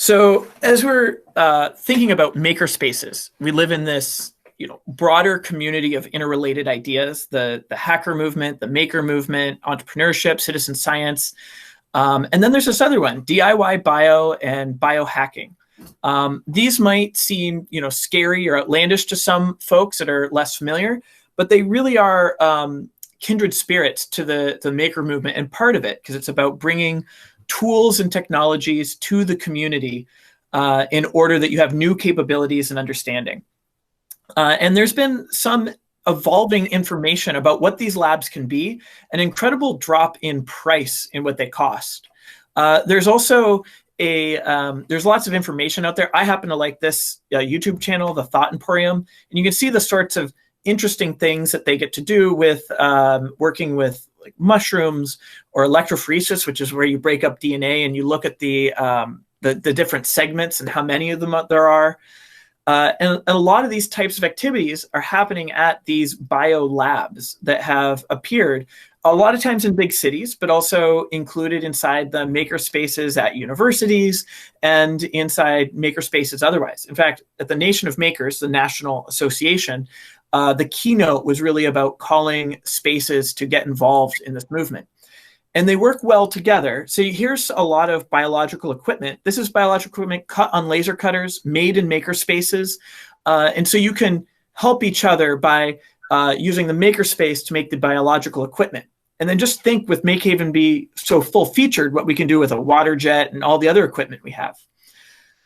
So as we're thinking about makerspaces, we live in this broader community of interrelated ideas, the hacker movement, the maker movement, entrepreneurship, citizen science. And then there's this other one, DIY bio and biohacking. These might seem scary or outlandish to some folks that are less familiar, but they really are kindred spirits to the maker movement and part of it, because it's about bringing tools and technologies to the community in order that you have new capabilities and understanding. And there's been some evolving information about what these labs can be, an incredible drop in price in what they cost. There's also there's lots of information out there. I happen to like this YouTube channel, The Thought Emporium, and you can see the sorts of interesting things that they get to do with working with like mushrooms or electrophoresis, which is where you break up DNA and you look at the different segments and how many of them there are. And a lot of these types of activities are happening at these BioLabs that have appeared a lot of times in big cities, but also included inside the makerspaces at universities and inside makerspaces otherwise. In fact, at the Nation of Makers, the National Association, the keynote was really about calling spaces to get involved in this movement. And they work well together. So here's a lot of biological equipment. This is biological equipment cut on laser cutters, made in makerspaces. And so you can help each other by using the makerspace to make the biological equipment. And then just think with MakeHaven be so full featured, what we can do with a water jet and all the other equipment we have.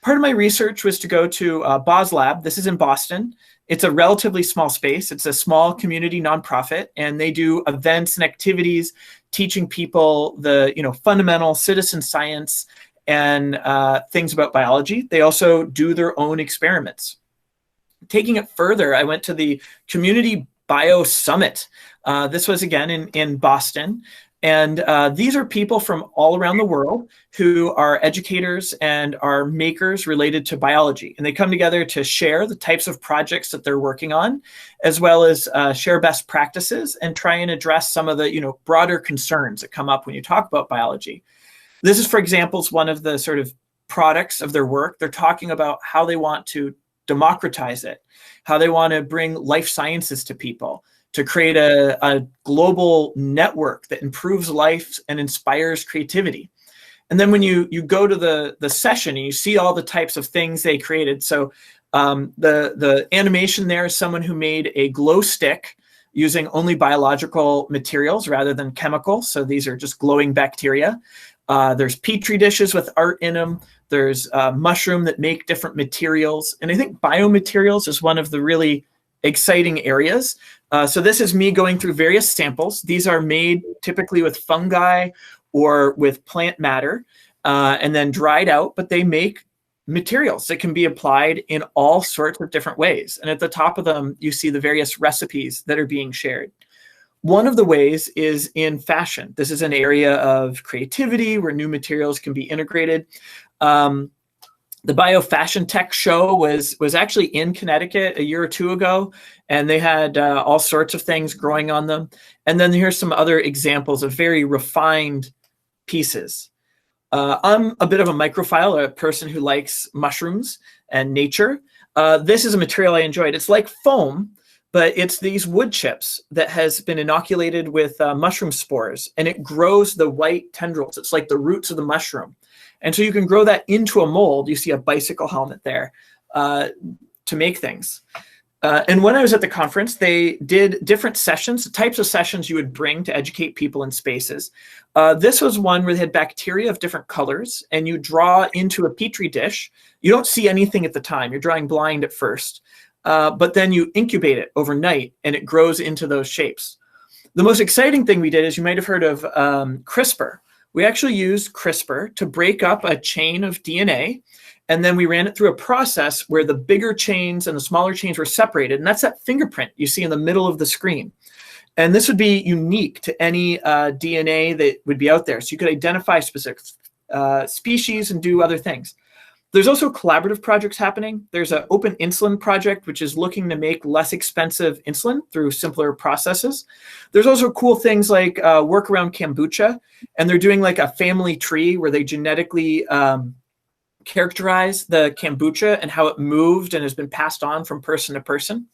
Part of my research was to go to BioLab. This is in Boston. It's a relatively small space. It's a small community nonprofit, and they do events and activities teaching people the fundamental citizen science and things about biology. They also do their own experiments. Taking it further, I went to the Community Bio Summit. This was again in Boston. And these are people from all around the world who are educators and are makers related to biology. And they come together to share the types of projects that they're working on, as well as share best practices and try and address some of the broader concerns that come up when you talk about biology. This is, for example, one of the sort of products of their work. They're talking about how they want to democratize it, how they want to bring life sciences to people, to create a global network that improves life and inspires creativity. And then when you go to the session and you see all the types of things they created. So the animation there is someone who made a glow stick using only biological materials rather than chemicals. So these are just glowing bacteria. There's petri dishes with art in them. There's mushroom that make different materials. And I think biomaterials is one of the really exciting areas. So this is me going through various samples. These are made typically with fungi or with plant matter and then dried out, but they make materials that can be applied in all sorts of different ways. And at the top of them, you see the various recipes that are being shared. One of the ways is in fashion. This is an area of creativity where new materials can be integrated. The Bio Fashion Tech Show was actually in Connecticut a year or two ago, and they had all sorts of things growing on them. And then here's some other examples of very refined pieces. I'm a bit of a microphile, a person who likes mushrooms and nature. This is a material I enjoyed. It's like foam, but it's these wood chips that has been inoculated with mushroom spores, and it grows the white tendrils. It's like the roots of the mushroom. And so you can grow that into a mold. You see a bicycle helmet there to make things. And when I was at the conference, they did different sessions, the types of sessions you would bring to educate people in spaces. This was one where they had bacteria of different colors, and you draw into a petri dish. You don't see anything at the time. You're drawing blind at first. But then you incubate it overnight, and it grows into those shapes. The most exciting thing we did is, you might have heard of CRISPR. We actually used CRISPR to break up a chain of DNA, and then we ran it through a process where the bigger chains and the smaller chains were separated, and that's that fingerprint you see in the middle of the screen. And this would be unique to any DNA that would be out there, so you could identify specific species and do other things. There's also collaborative projects happening. There's an open insulin project, which is looking to make less expensive insulin through simpler processes. There's also cool things like work around kombucha, and they're doing like a family tree where they genetically characterize the kombucha and how it moved and has been passed on from person to person.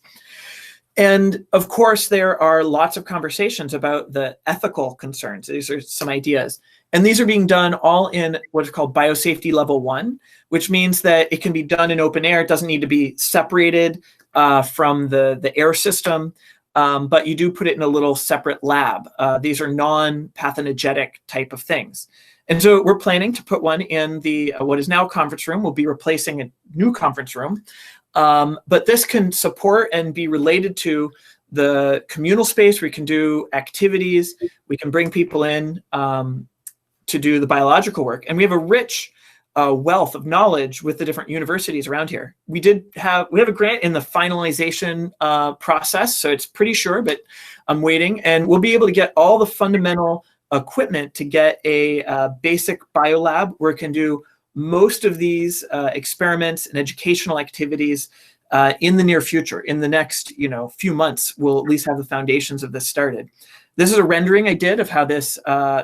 And of course, there are lots of conversations about the ethical concerns. These are some ideas. And these are being done all in what is called biosafety level 1, which means that it can be done in open air. It doesn't need to be separated from the air system, but you do put it in a little separate lab. These are non-pathogenic type of things. And so we're planning to put one in the what is now conference room. We'll be replacing a new conference room. But this can support and be related to the communal space where we can do activities. We can bring people in to do the biological work. And we have a rich wealth of knowledge with the different universities around here. We have a grant in the finalization process, so it's pretty sure, but I'm waiting. And we'll be able to get all the fundamental equipment to get a basic biolab where it can do most of these experiments and educational activities in the near future. In the next few months, we'll at least have the foundations of this started. This is a rendering I did of how this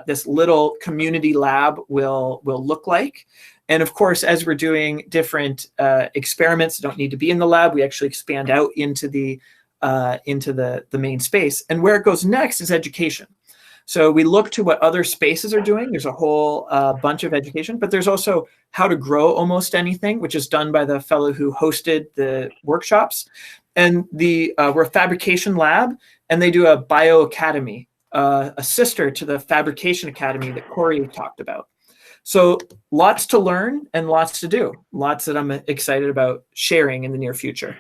this little community lab will look like. And of course, as we're doing different experiments that don't need to be in the lab, we actually expand out into the main space. And where it goes next is education. So we look to what other spaces are doing. There's a whole bunch of education, but there's also how to grow almost anything, which is done by the fellow who hosted the workshops. And we're a fabrication lab, and they do a bio academy, a sister to the fabrication academy that Corey talked about. So lots to learn and lots to do, lots that I'm excited about sharing in the near future.